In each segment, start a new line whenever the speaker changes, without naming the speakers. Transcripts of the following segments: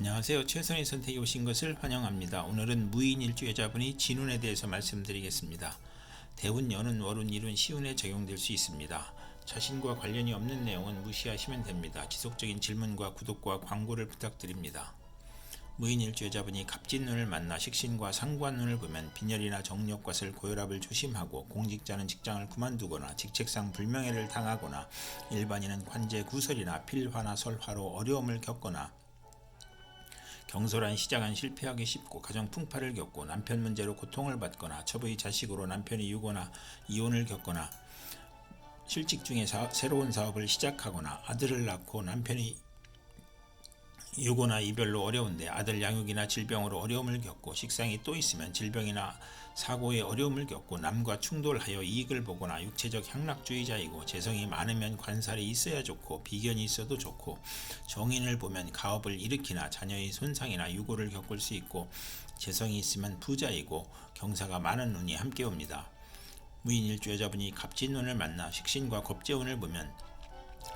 안녕하세요. 최선의 선택에 오신 것을 환영합니다. 오늘은 무인일주여자분이 진운에 대해서 말씀드리겠습니다. 대운, 연운, 월운, 일운, 시운에 적용될 수 있습니다. 자신과 관련이 없는 내용은 무시하시면 됩니다. 지속적인 질문과 구독과 광고를 부탁드립니다. 무인일주여자분이 갑진운을 만나 식신과 상관운을 보면 빈혈이나 정력과슬, 고혈압을 조심하고, 공직자는 직장을 그만두거나 직책상 불명예를 당하거나, 일반인은 관제 구설이나 필화나 설화로 어려움을 겪거나, 경솔한 시작은 실패하기 쉽고, 가정 풍파를 겪고, 남편 문제로 고통을 받거나, 첩의 자식으로 남편이 유고나 이혼을 겪거나, 실직 중에 새로운 사업을 시작하거나, 아들을 낳고 남편이 유고나 이별로 어려운데 아들 양육이나 질병으로 어려움을 겪고, 식상이 또 있으면 질병이나 사고에 어려움을 겪고, 남과 충돌하여 이익을 보거나, 육체적 향락주의자이고, 재성이 많으면 관살이 있어야 좋고 비견이 있어도 좋고, 정인을 보면 가업을 일으키나 자녀의 손상이나 유고를 겪을 수 있고, 재성이 있으면 부자이고 경사가 많은 운이 함께 옵니다. 무인일주여자분이 갑진운을 만나 식신과 겁재운을 보면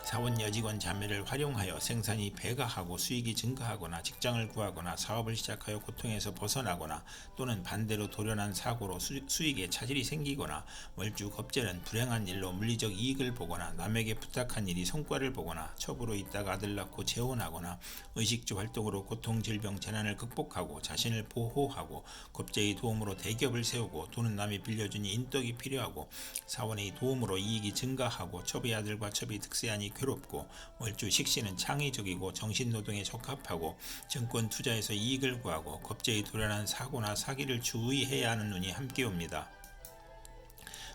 사원 여직원 자매를 활용하여 생산이 배가하고 수익이 증가하거나, 직장을 구하거나 사업을 시작하여 고통에서 벗어나거나, 또는 반대로 돌연한 사고로 수익에 차질이 생기거나, 월주 겁재는 불행한 일로 물리적 이익을 보거나, 남에게 부탁한 일이 성과를 보거나, 첩으로 있다가 아들 낳고 재혼하거나, 의식주 활동으로 고통, 질병, 재난을 극복하고 자신을 보호하고, 겁재의 도움으로 대기업을 세우고, 돈은 남이 빌려주니 인덕이 필요하고, 사원의 도움으로 이익이 증가하고, 첩의 아들과 첩이 득세하니 괴롭고, 월주 식신은 창의적이고 정신노동에 적합하고, 증권 투자에서 이익을 구하고, 겁재의 돌연한 사고나 사기를 주의해야 하는 운이 함께 옵니다.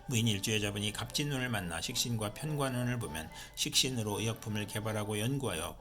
무인일주여자분이 갑진운을 만나 식신과 편관운을 보면 식신으로 의약품을 개발하고 연구하여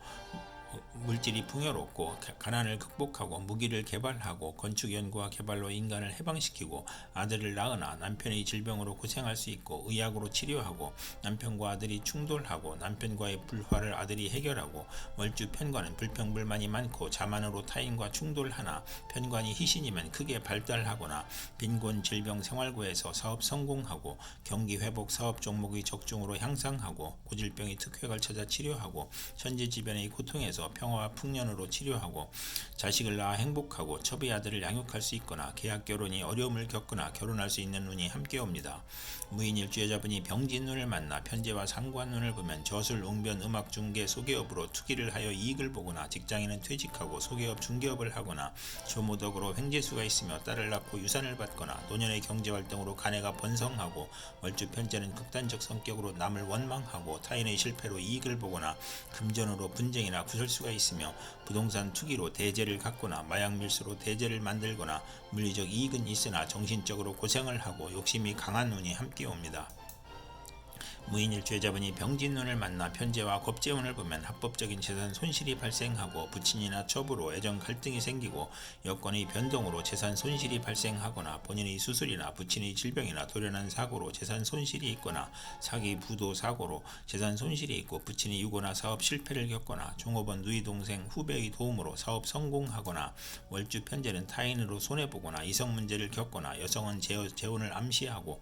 물질이 풍요롭고, 가난을 극복하고 무기를 개발하고, 건축 연구와 개발로 인간을 해방시키고, 아들을 낳으나 남편의 질병으로 고생할 수 있고, 의학으로 치료하고, 남편과 아들이 충돌하고 남편과의 불화를 아들이 해결하고, 월주 편관은 불평불만이 많고 자만으로 타인과 충돌하나, 편관이 희신이면 크게 발달하거나, 빈곤, 질병, 생활고에서 사업 성공하고, 경기 회복, 사업 종목의 적중으로 향상하고, 고질병의 특획을 찾아 치료하고, 천재지변의 고통에서 평화와 풍년으로 치료하고, 자식을 낳아 행복하고 첩의 아들을 양육할 수 있거나, 계약 결혼이 어려움을 겪거나 결혼할 수 있는 운이 함께 옵니다. 무인일주여자분이 병진운을 만나 편재와 상관운을 보면 저술, 웅변, 음악, 중개, 소개업으로 투기를 하여 이익을 보거나, 직장인은 퇴직하고 소개업, 중개업을 하거나, 조모덕으로 횡재수가 있으며 딸을 낳고 유산을 받거나, 노년의 경제활동으로 가내가 번성하고, 월주 편재는 극단적 성격으로 남을 원망하고 타인의 실패로 이익을 보거나, 금전으로 분쟁이나 구설수가 있으며, 부동산 투기로 대재를 갖거나, 마약 밀수로 대재를 만들거나, 물리적 이익은 있으나 정신적으로 고생을 하고 욕심이 강한 운이 함께 옵니다. 무인일주여자분이 병진운을 만나 편재와 겁재운을 보면 합법적인 재산 손실이 발생하고, 부친이나 첩으로 애정 갈등이 생기고, 여건의 변동으로 재산 손실이 발생하거나, 본인의 수술이나 부친의 질병이나 돌연한 사고로 재산 손실이 있거나, 사기, 부도, 사고로 재산 손실이 있고, 부친이 유고나 사업 실패를 겪거나, 종업원, 누이, 동생, 후배의 도움으로 사업 성공하거나, 월주 편재는 타인으로 손해보거나 이성 문제를 겪거나, 여성은 재혼을 암시하고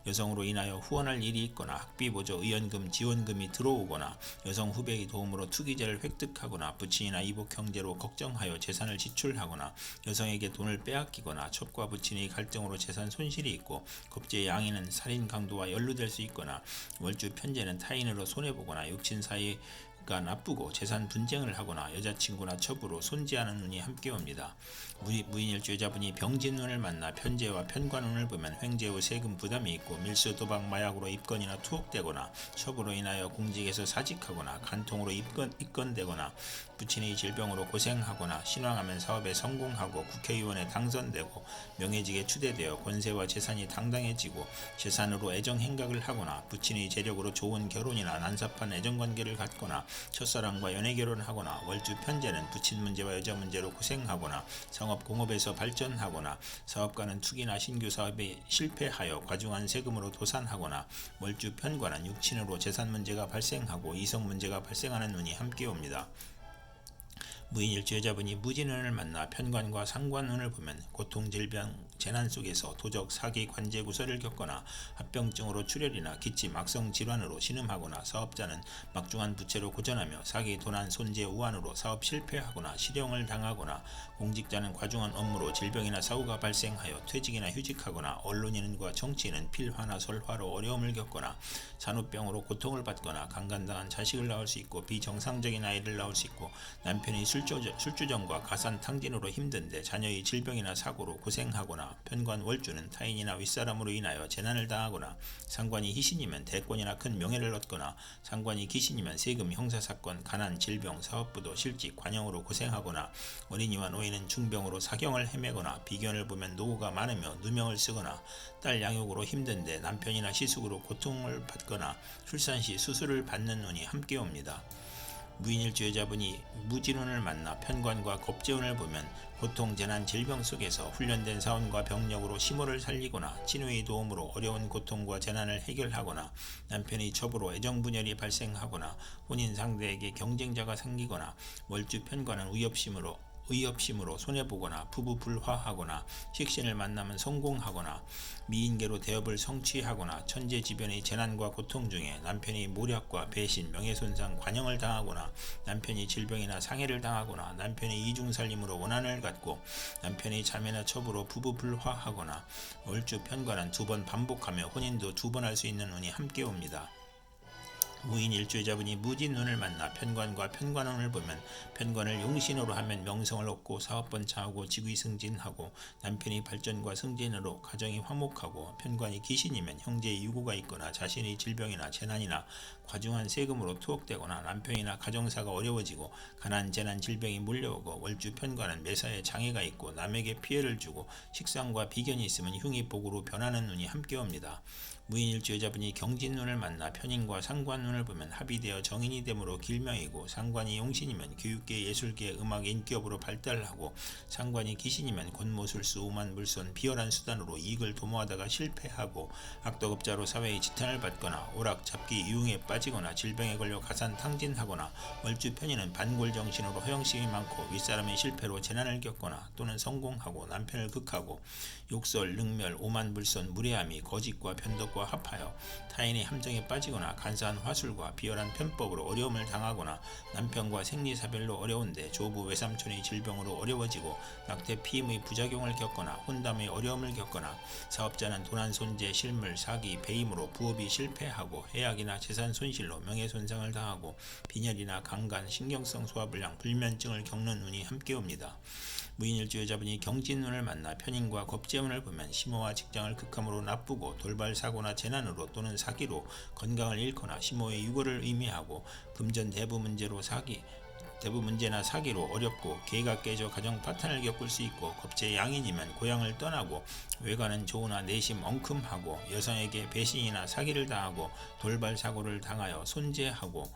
여성으로 인하여 후원할 일이 있거나, 학비 보조, 의연금, 지원금이 들어오거나, 여성 후배의 도움으로 투기자를 획득하거나, 부친이나 이복 형제로 걱정하여 재산을 지출하거나, 여성에게 돈을 빼앗기거나, 첩과 부친의 갈등으로 재산 손실이 있고, 겁재의 양인은 살인, 강도와 연루될 수 있거나, 월주 편재는 타인으로 손해보거나, 육친 사이가 나쁘고 재산 분쟁을 하거나, 여자친구나 첩으로 손재하는 운이 함께 옵니다. 무인일주여자분이 병진운을 만나 편재와 편관운을 보면 횡재 후 세금 부담이 있고, 밀수, 도박, 마약으로 입건이나 투옥되거나, 첩으로 인하여 공직에서 사직하거나, 간통으로 입건되거나, 부친의 질병으로 고생하거나, 신왕하면 사업에 성공하고 국회의원에 당선되고, 명예직에 추대되어 권세와 재산이 당당해지고, 재산으로 애정 행각을 하거나, 부친의 재력으로 좋은 결혼이나 난삽한 애정관계를 갖거나, 첫사랑과 연애결혼하거나, 월주 편재는 부친 문제와 여자 문제로 고생하거나, 상업 공업에서 발전하거나, 사업가는 투기나 신규 사업에 실패하여 과중한 세금으로 도산하거나, 월주 편관은 육친으로 재산 문제가 발생하고 이성 문제가 발생하는 운이 함께 옵니다. 무인일주여자분이 무진운을 만나 편관과 상관운을 보면 고통, 질병, 재난 속에서 도적, 사기, 관제 구설을 겪거나 합병증으로 출혈이나 기침, 악성 질환으로 신음하거나 사업자는 막중한 부채로 고전하며 사기, 도난, 손재, 우환으로 사업 실패하거나 실형을 당하거나 공직자는 과중한 업무로 질병이나 사고가 발생하여 퇴직이나 휴직하거나 언론인과 정치인은 필화나 설화로 어려움을 겪거나 산후병으로 고통을 받거나 강간당한 자식을 낳을 수 있고 비정상적인 아이를 낳을 수 있고 남편이 술주정과 가산탕진으로 힘든데 자녀의 질병이나 사고로 고생하거나 편관 월주는 타인이나 윗사람으로 인하여 재난을 당하거나 상관이 희신이면 대권이나 큰 명예를 얻거나 상관이 귀신이면 세금, 형사사건, 가난, 질병, 사업부도 실직, 관영으로 고생하거나 어린이와 노인은 중병으로 사경을 헤매거나 비견을 보면 노고가 많으며 누명을 쓰거나 딸 양육으로 힘든데 남편이나 시숙으로 고통을 받거나 출산 시 수술을 받는 운이 함께 옵니다. 무인일주 여자분이 무진운을 만나 편관과 겁재운을 보면 고통, 재난, 질병 속에서 훈련된 사원과 병력으로 시모를 살리거나 친우의 도움으로 어려운 고통과 재난을 해결하거나 남편의 첩으로 애정분열이 발생하거나 혼인 상대에게 경쟁자가 생기거나 월주 편관은 의협심으로 손해보거나 부부 불화하거나 식신을 만나면 성공하거나 미인계로 대업을 성취하거나 천재지변의 재난과 고통 중에 남편이 모략과 배신, 명예손상, 관영을 당하거나 남편이 질병이나 상해를 당하거나 남편이 이중살림으로 원한을 갖고 남편이 자매나 첩으로 부부 불화하거나 월주 편관은 2번 반복하며 혼인도 2번 할 수 있는 운이 함께 옵니다. 무인일주자분이 무진운을 만나 편관과 편관운을 보면 편관을 용신으로 하면 명성을 얻고 사업번창하고 직위승진하고 남편이 발전과 승진으로 가정이 화목하고 편관이 귀신이면 형제의 유고가 있거나 자신의 질병이나 재난이나 과중한 세금으로 투옥되거나 남편이나 가정사가 어려워지고 가난, 재난, 질병이 몰려오고 월주 편관은 매사에 장애가 있고 남에게 피해를 주고 식상과 비견이 있으면 흉이 복으로 변하는 운이 함께 옵니다. 무인일주 여자분이 경진운을 만나 편인과 상관운을 보면 합의되어 정인이 되므로 길명이고 상관이 용신이면 교육계, 예술계, 음악, 인기업으로 발달하고 상관이 귀신이면 권모술수, 오만, 물손, 비열한 수단으로 이익을 도모하다가 실패하고 악덕업자로 사회의 지탄을 받거나 오락, 잡기, 유흥에 빠지거나 질병에 걸려 가산탕진하거나 월주 편인은 반골정신으로 허영심이 많고 윗사람의 실패로 재난을 겪거나 또는 성공하고 남편을 극하고 욕설, 능멸, 오만, 물손, 무례함이 거짓과 변덕과 합하여 타인의 함정에 빠지거나 간사한 화술과 비열한 편법으로 어려움을 당하거나 남편과 생리사별로 어려운데 조부 외삼촌의 질병으로 어려워지고 낙태 피임의 부작용을 겪거나 혼담의 어려움을 겪거나 사업자는 도난, 손재, 실물, 사기, 배임으로 부업이 실패하고 해악이나 재산 손실로 명예손상을 당하고 빈혈이나 강간, 신경성 소화불량, 불면증을 겪는 운이 함께 옵니다. 무인일주 여자분이 경진운을 만나 편인과 겁재운을 보면 심호와 직장을 극함으로 나쁘고 돌발 사고나 재난으로 또는 사기로 건강을 잃거나 심호의 유고를 의미하고 금전 대부 문제나 사기로 어렵고 계가 깨져 가정 파탄을 겪을 수 있고 겁재 양인이면 고향을 떠나고 외가는 좋으나 내심 엉큼하고 여성에게 배신이나 사기를 당하고 돌발 사고를 당하여 손재하고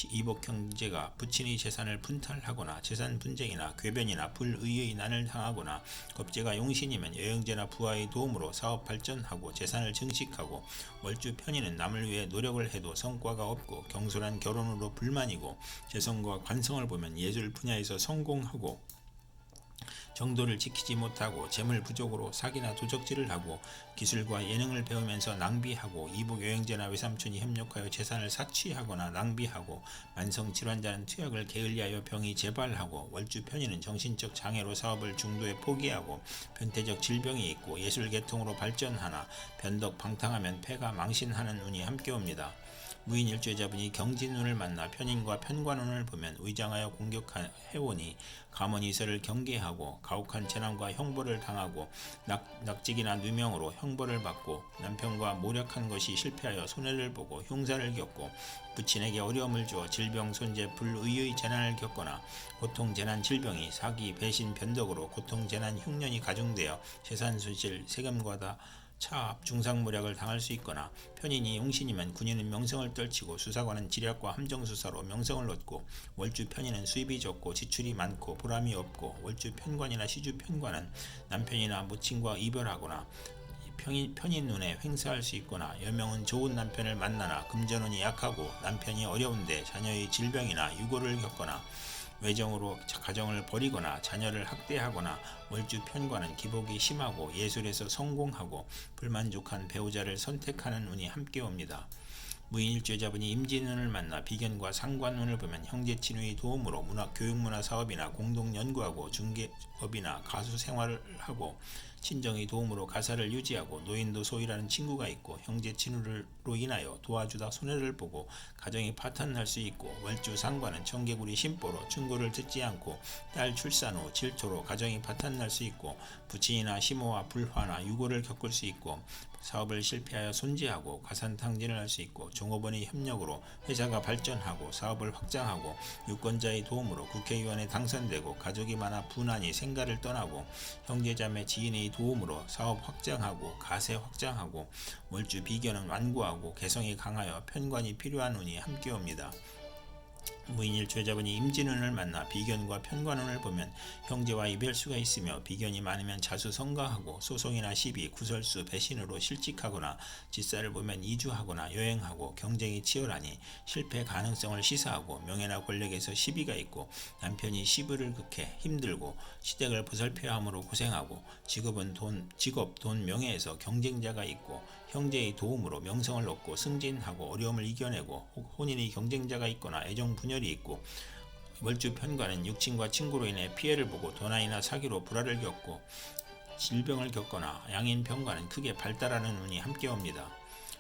이복 형제가 부친의 재산을 분탈하거나 재산 분쟁이나 궤변이나 불의의 난을 당하거나 겁재가 용신이면 여행제나 부하의 도움으로 사업 발전하고 재산을 증식하고 월주 편인은 남을 위해 노력을 해도 성과가 없고 경솔한 결혼으로 불만이고 재성과 관성을 보면 예술 분야에서 성공하고 정도를 지키지 못하고 재물 부족으로 사기나 도적질을 하고 기술과 예능을 배우면서 낭비하고 이복 여행제나 외삼촌이 협력하여 재산을 사취하거나 낭비하고 만성 질환자는 투약을 게을리하여 병이 재발하고 월주 편인은 정신적 장애로 사업을 중도에 포기하고 변태적 질병이 있고 예술 계통으로 발전하나 변덕 방탕하면 폐가 망신하는 운이 함께 옵니다. 무인일주 여자분이 경진운을 만나 편인과 편관운을 보면 의장하여 공격한 해오니 감언이설을 경계하고 가혹한 재난과 형벌을 당하고 낙직이나 누명으로 형벌을 받고 남편과 모략한 것이 실패하여 손해를 보고 흉사를 겪고 부친에게 어려움을 주어 질병, 손재, 불의의 재난을 겪거나 고통, 재난, 질병이 사기, 배신, 변덕으로 고통, 재난, 흉년이 가중되어 재산 손실, 세금과다 차압, 중상모략을 당할 수 있거나 편인이 용신이면 군인은 명성을 떨치고 수사관은 지략과 함정수사로 명성을 얻고 월주 편인은 수입이 적고 지출이 많고 보람이 없고 월주 편관이나 시주 편관은 남편이나 모친과 이별하거나 편인 눈에 횡사할 수 있거나 여명은 좋은 남편을 만나나 금전운이 약하고 남편이 어려운데 자녀의 질병이나 유고를 겪거나 외정으로 가정을 버리거나 자녀를 학대하거나 월주 편관은 기복이 심하고 예술에서 성공하고 불만족한 배우자를 선택하는 운이 함께 옵니다. 무인일주자분이 임진운을 만나 비견과 상관운을 보면 형제친구의 도움으로 교육문화 사업이나 공동 연구하고 중개업이나 가수 생활을 하고 친정의 도움으로 가사를 유지하고 노인도 소이라는 친구가 있고 형제 친구로 인하여 도와주다 손해를 보고 가정이 파탄날 수 있고 월주 상관은 청개구리 심보로 충고를 듣지 않고 딸 출산 후 질투로 가정이 파탄날 수 있고 부친이나 시모와 불화나 유고를 겪을 수 있고 사업을 실패하여 손재하고 가산탕진을 할 수 있고 종업원의 협력으로 회사가 발전하고 사업을 확장하고 유권자의 도움으로 국회의원에 당선되고 가족이 많아 분한이 생가를 떠나고 형제자매 지인의 도움으로 사업 확장하고 가세 확장하고 월주 비견은 완고하고 개성이 강하여 편관이 필요한 운이 함께 옵니다. 무인일주자분이 임진운을 만나 비견과 편관운을 보면 형제와 이별수가 있으며 비견이 많으면 자수성가하고 소송이나 시비, 구설수, 배신으로 실직하거나 직사를 보면 이주하거나 여행하고 경쟁이 치열하니 실패 가능성을 시사하고 명예나 권력에서 시비가 있고 남편이 시부를 극해 힘들고 시댁을 보살펴야 함으로 고생하고 직업, 돈, 명예에서 경쟁자가 있고 형제의 도움으로 명성을 얻고 승진하고 어려움을 이겨내고 혼인의 경쟁자가 있거나 애정 분열이 있고 월주 편관은 육친과 친구로 인해 피해를 보고 도난이나 사기로 불화를 겪고 질병을 겪거나 양인 편관은 크게 발달하는 운이 함께 옵니다.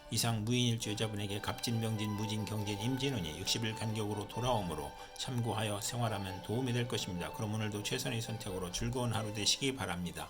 이상 무인일주 여자분에게 갑진병진 무진경진 임진운이 60일 간격으로 돌아오므로 참고하여 생활하면 도움이 될 것입니다. 그럼 오늘도 최선의 선택으로 즐거운 하루 되시기 바랍니다.